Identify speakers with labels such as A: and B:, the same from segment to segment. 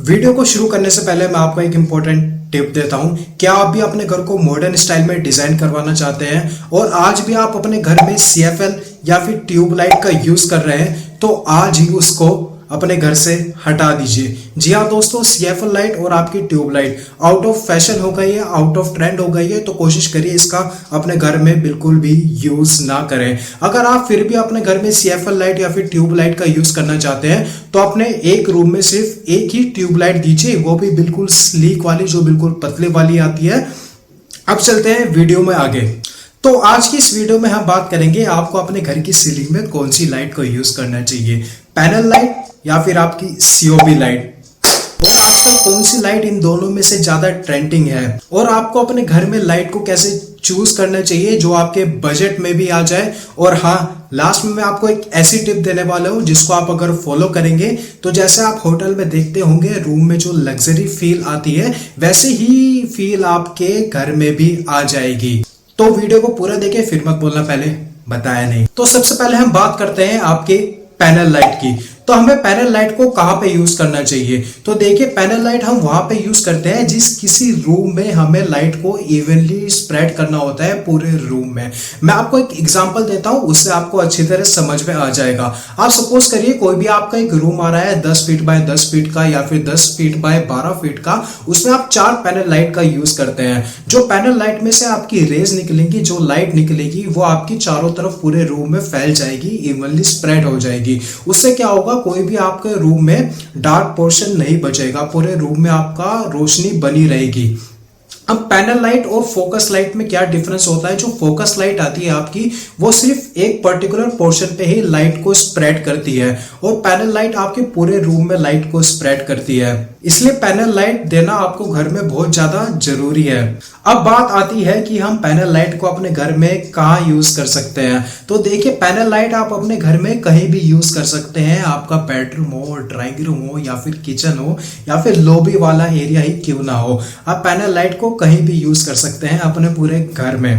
A: Video को शुरू करने से पहले मैं आपको एक इम्पोर्टेंट टिप देता हूं। क्या आप भी अपने घर को मॉडर्न स्टाइल में डिजाइन करवाना चाहते हैं और आज भी आप अपने घर में CFL या फिर ट्यूबलाइट का यूज कर रहे हैं, तो आज ही उसको अपने घर से हटा दीजिए। जी हाँ दोस्तों, CFL लाइट और आपकी ट्यूबलाइट आउट ऑफ फैशन हो गई है, आउट ऑफ ट्रेंड हो गई है, तो कोशिश करिए इसका अपने घर में बिल्कुल भी यूज ना करें। अगर आप फिर भी अपने घर में CFL लाइट या फिर ट्यूबलाइट का यूज करना चाहते हैं तो अपने एक रूम में सिर्फ एक ही ट्यूबलाइट दीजिए, वो भी बिल्कुल स्लीक वाली, जो बिल्कुल पतले वाली आती है। अब चलते हैं वीडियो में आगे। तो आज की इस वीडियो में हम बात करेंगे आपको अपने घर की सीलिंग में कौन सी लाइट को यूज करना चाहिए, पैनल लाइट या फिर आपकी COB लाइट, और आजकल कौन सी लाइट इन दोनों में से ज्यादा ट्रेंडिंग है, और आपको अपने घर में लाइट को कैसे चूज करना चाहिए जो आपके बजट में भी आ जाए। और हाँ, लास्ट में मैं आपको एक ऐसी टिप देने वाला हूं जिसको आप अगर फॉलो करेंगे तो जैसे आप होटल में देखते होंगे रूम में जो लग्जरी फील आती है, वैसे ही फील आपके घर में भी आ जाएगी। तो वीडियो को पूरा देखें, फिर मत बोलना पहले बताया नहीं। तो सबसे पहले हम बात करते हैं आपके पैनल लाइट की। तो हमें पैनल लाइट को कहां पे यूज करना चाहिए? तो देखिए, पैनल लाइट हम वहां पे यूज करते हैं जिस किसी रूम में हमें लाइट को इवनली स्प्रेड करना होता है पूरे रूम में। मैं आपको एक एग्जांपल देता हूं, उससे आपको अच्छी तरह समझ में आ जाएगा। आप सपोज करिए कोई भी आपका एक रूम आ रहा है 10 फीट बाय 10 फीट का या फिर 10 फीट बाय 12 फीट का, उसमें आप 4 पैनल लाइट का यूज करते हैं। जो पैनल लाइट में से आपकी रेज निकलेंगी, जो लाइट निकलेगी, वो आपकी चारों तरफ पूरे रूम में फैल जाएगी, इवनली स्प्रेड हो जाएगी। उससे क्या होगा, कोई भी आपके रूम में डार्क पोर्शन नहीं बचेगा, पूरे रूम में आपका रोशनी बनी रहेगी। अब पैनल लाइट और फोकस लाइट में क्या डिफरेंस होता है? जो फोकस लाइट आती है आपकी, वो सिर्फ एक पर्टिकुलर पोर्शन पे ही लाइट को स्प्रेड करती है, और पैनल लाइट आपके पूरे रूम में लाइट को स्प्रेड करती है। इसलिए पैनल लाइट देना आपको घर में बहुत ज्यादा जरूरी है। अब बात आती है कि हम पैनल लाइट को अपने घर में कहाँ यूज कर सकते हैं। तो देखिए, पैनल लाइट आप अपने घर में कहीं भी यूज कर सकते हैं। आपका बेडरूम हो, ड्राइंग रूम हो, या फिर किचन हो, या फिर लॉबी वाला एरिया ही क्यों ना हो, आप पैनल लाइट को कहीं भी यूज कर सकते हैं अपने पूरे घर में।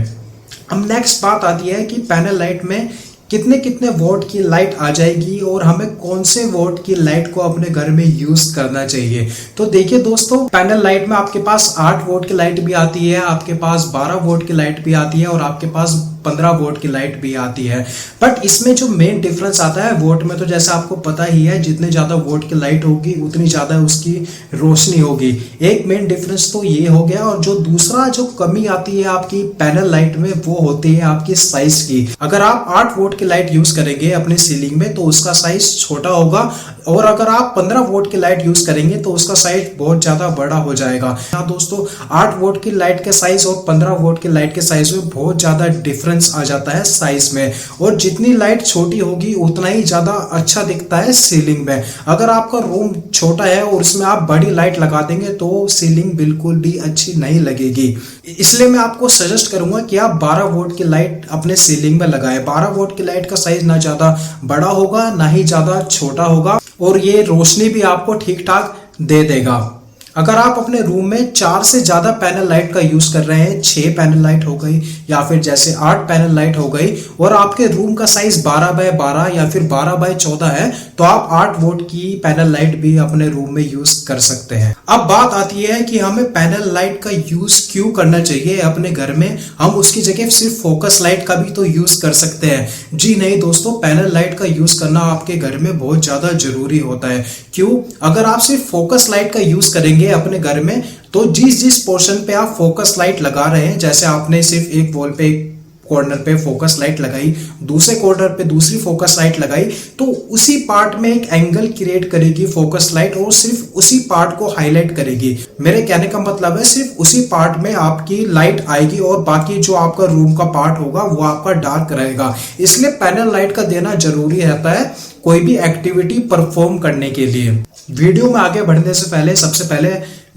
A: अब नेक्स्ट बात आती है कि पैनल लाइट में कितने कितने वोल्ट की लाइट आ जाएगी और हमें कौन से वोल्ट की लाइट को अपने घर में यूज करना चाहिए। तो देखिए दोस्तों, पैनल लाइट में आपके पास 8 वोल्ट की लाइट भी आती है, आपके पास 12 वोल्ट की लाइट भी आती है, और आपके पास 15 वोल्ट की लाइट भी आती है। बट इसमें जो मेन डिफरेंस आता है वोल्ट में, तो जैसे आपको पता ही है, जितने ज्यादा वोल्ट की लाइट होगी उतनी ज्यादा उसकी रोशनी होगी। एक मेन डिफरेंस तो ये हो गया। और जो दूसरा जो कमी आती है आपकी पैनल लाइट में, वो होती है आपकी साइज की। अगर आप 8 वोल्ट की लाइट यूज करेंगे अपनी सीलिंग में तो उसका साइज छोटा होगा, और अगर आप 15 वोल्ट की लाइट यूज करेंगे तो उसका साइज बहुत ज्यादा बड़ा हो जाएगा। हाँ दोस्तों, 8 वोल्ट की लाइट के साइज और 15 वोल्ट की लाइट के साइज में बहुत ज्यादा डिफरेंस आ जाता है साइज में, और जितनी लाइट छोटी होगी उतना ही ज्यादा अच्छा दिखता है सीलिंग में। अगर आपका रूम छोटा है और उसमें आप बड़ी लाइट लगा देंगे तो सीलिंग बिल्कुल भी अच्छी नहीं लगेगी। इसलिए मैं आपको सजेस्ट करूंगा कि आप 12 वोल्ट की लाइट अपने सीलिंग में लगाएं। 12 वोल्ट की लाइट का साइज ना ज्यादा बड़ा होगा ना ही ज्यादा छोटा होगा, और ये रोशनी भी आपको ठीक ठाक दे देगा। अगर आप अपने रूम में 4 से ज्यादा पैनल लाइट का यूज कर रहे हैं, 6 पैनल लाइट हो गई या फिर जैसे 8 पैनल लाइट हो गई, और आपके रूम का साइज 12 बाय 12 या फिर 12 बाय 14 है, तो आप 8 वोल्ट की पैनल लाइट भी अपने रूम में यूज कर सकते हैं। अब बात आती है कि हमें पैनल लाइट का यूज क्यों करना चाहिए अपने घर में। हम उसकी जगह सिर्फ फोकस लाइट का भी तो यूज कर सकते हैं। जी नहीं दोस्तों, पैनल लाइट का यूज करना आपके घर में बहुत ज्यादा जरूरी होता है। क्यों? अगर आप सिर्फ फोकस लाइट का यूज करेंगे अपने घर में, तो जिस जिस पोर्शन पे आप फोकस लाइट लगा रहे हैं, जैसे आपने सिर्फ एक वॉल पे, एक कॉर्नर पे फोकस लाइट लगाई, दूसरे कॉर्नर पे दूसरी फोकस लाइट लगाई, तो उसी पार्ट में एक एंगल क्रिएट करेगी फोकस लाइट, और सिर्फ उसी पार्ट को हाईलाइट करेगी। मेरे कहने का मतलब है सिर्फ उसी पार्ट में आपकी लाइट आएगी, और बाकी जो आपका रूम का पार्ट होगा वो आपका डार्क रहेगा। इसलिए पैनल लाइट का देना जरूरी रहता है कोई भी एक्टिविटी परफॉर्म करने के लिए। वीडियो में आगे बढ़ने से पहले सबसे पहले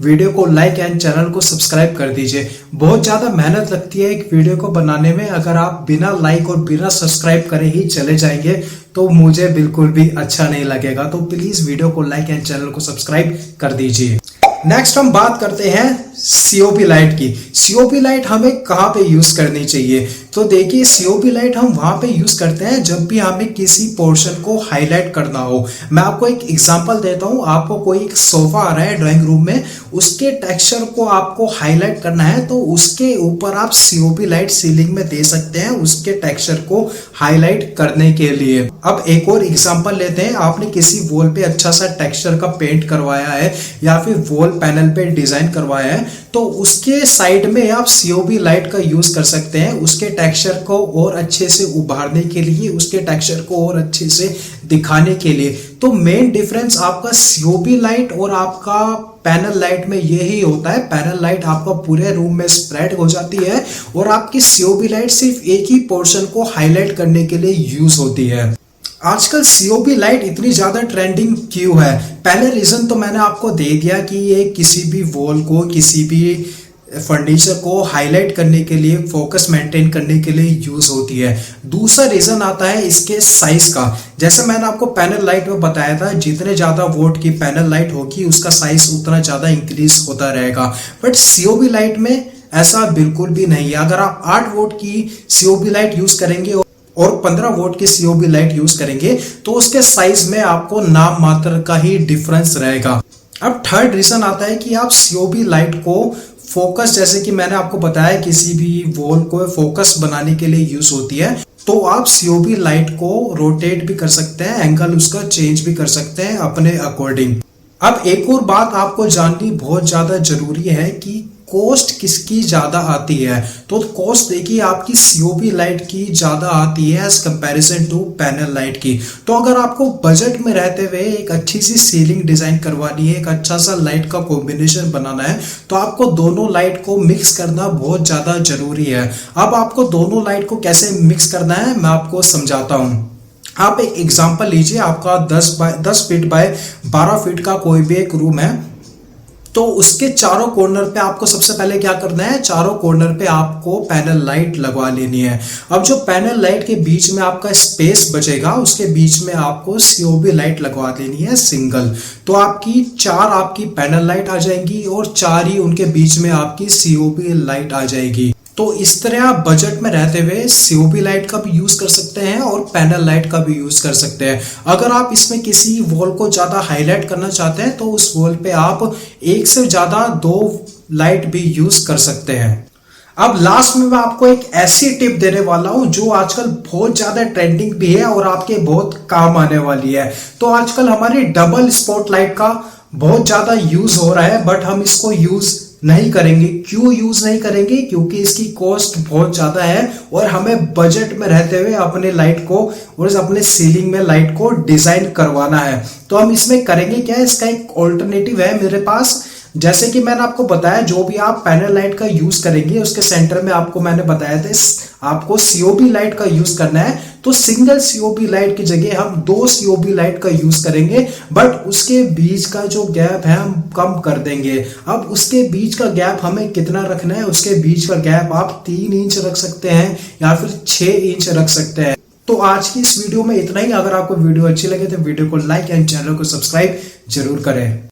A: वीडियो को लाइक एंड चैनल को सब्सक्राइब कर दीजिए। बहुत ज्यादा मेहनत लगती है एक वीडियो को बनाने में। अगर आप बिना लाइक और बिना सब्सक्राइब करे ही चले जाएंगे तो मुझे बिल्कुल भी अच्छा नहीं लगेगा। तो प्लीज वीडियो को लाइक एंड चैनल को सब्सक्राइब कर दीजिए। नेक्स्ट हम बात करते हैं सीओपी लाइट की। सीओपी लाइट हमें कहाँ पे यूज करनी चाहिए? तो देखिए, सीओपी लाइट हम वहां पे यूज करते हैं जब भी हमें किसी पोर्शन को हाईलाइट करना हो। मैं आपको एक एग्जांपल देता हूं। आपको कोई एक सोफा आ रहा है ड्राइंग रूम में, उसके टेक्सचर को आपको हाईलाइट करना है तो उसके ऊपर आप सीओपी लाइट सीलिंग में दे सकते हैं उसके टेक्सचर को हाईलाइट करने के लिए। अब एक और एग्जांपल लेते हैं। आपने किसी वॉल पे अच्छा सा टेक्सचर का पेंट करवाया है या फिर वॉल पैनल पे डिजाइन करवाया है, तो उसके साइड में आप सीओबी लाइट का यूज कर सकते हैं उसके टेक्सचर को और अच्छे से उभारने के लिए, उसके टेक्सचर को और अच्छे से दिखाने के लिए। तो मेन डिफरेंस आपका सीओबी लाइट और आपका पैनल लाइट में यही होता है। पैनल लाइट आपका पूरे रूम में स्प्रेड हो जाती है और आपकी सीओबी लाइट सिर्फ एक ही पोर्शन को हाईलाइट करने के लिए यूज होती है। आजकल सीओबी लाइट इतनी ज्यादा ट्रेंडिंग क्यों है? पहले रीजन तो मैंने आपको दे दिया कि ये किसी भी वॉल को, किसी भी फर्नीचर को हाईलाइट करने के लिए, फोकस मेंटेन करने के लिए यूज होती है। दूसरा रीजन आता है इसके साइज का। जैसे मैंने आपको पैनल लाइट में बताया था, जितने ज्यादा वोट की पैनल लाइट होगी उसका साइज उतना ज्यादा इंक्रीज होता रहेगा। बट सीओबी लाइट में ऐसा बिल्कुल भी नहीं है। अगर आप 8 वोट की सीओबी लाइट यूज करेंगे और 15 वोट की सीओबी लाइट यूज करेंगे तो उसके साइज में आपको नाम मात्र का ही डिफरेंस रहेगा। अब थर्ड रीजन आता है कि आप सीओबी लाइट को फोकस, जैसे कि मैंने आपको बताया किसी भी वॉल को फोकस बनाने के लिए यूज होती है, तो आप सीओबी लाइट को रोटेट भी कर सकते हैं, एंगल उसका चेंज भी कर सकते हैं अपने अकॉर्डिंग। अब एक और बात आपको जाननी बहुत ज्यादा जरूरी है कि कॉस्ट किसकी ज्यादा आती है। तो कॉस्ट देखिए आपकी सीओबी लाइट की ज्यादा आती है as comparison to panel light की। तो अगर आपको बजट में रहते हुए एक अच्छी सी सीलिंग डिजाइन करवानी है, एक अच्छा सा लाइट का कॉम्बिनेशन बनाना है, तो आपको दोनों लाइट को मिक्स करना बहुत ज्यादा जरूरी है। अब आपको दोनों लाइट को कैसे मिक्स करना है मैं आपको समझाता हूं। आप एक एग्जांपल लीजिए, आपका 10 फीट बाय 12 फीट का कोई भी एक रूम है, तो उसके चारों कॉर्नर पे आपको सबसे पहले क्या करना है, चारों कॉर्नर पे आपको पैनल लाइट लगवा लेनी है। अब जो पैनल लाइट के बीच में आपका स्पेस बचेगा उसके बीच में आपको सीओबी लाइट लगवा देनी है सिंगल। तो आपकी 4 आपकी पैनल लाइट आ जाएंगी और 4 ही उनके बीच में आपकी सीओबी लाइट आ जाएगी। तो इस तरह आप बजट में रहते हुए सीओबी लाइट का भी यूज कर सकते हैं और पैनल लाइट का भी यूज कर सकते हैं। अगर आप इसमें किसी वॉल को ज्यादा हाईलाइट करना चाहते हैं तो उस वॉल पे आप एक से ज्यादा 2 लाइट भी यूज कर सकते हैं। अब लास्ट में मैं आपको एक ऐसी टिप देने वाला हूं जो आजकल बहुत ज्यादा ट्रेंडिंग भी है और आपके बहुत काम आने वाली है। तो आजकल हमारी डबल स्पॉटलाइट का बहुत ज्यादा यूज हो रहा है, बट हम इसको यूज नहीं करेंगे। क्यों यूज नहीं करेंगे? क्योंकि इसकी कॉस्ट बहुत ज्यादा है और हमें बजट में रहते हुए अपने लाइट को और अपने सीलिंग में लाइट को डिजाइन करवाना है। तो हम इसमें करेंगे क्या, इसका एक ऑल्टरनेटिव है मेरे पास। जैसे कि मैंने आपको बताया, जो भी आप पैनल लाइट का यूज करेंगे उसके सेंटर में आपको मैंने बताया था आपको सीओबी लाइट का यूज करना है। तो सिंगल सीओबी लाइट की जगह हम 2 सीओबी लाइट का यूज करेंगे, बट उसके बीच का जो गैप है हम कम कर देंगे। अब उसके बीच का गैप हमें कितना रखना है, उसके बीच का गैप आप 3 इंच रख सकते हैं या फिर 6 इंच रख सकते हैं। तो आज की इस वीडियो में इतना ही। अगर आपको वीडियो अच्छी लगे तो वीडियो को लाइक एंड चैनल को सब्सक्राइब जरूर करें।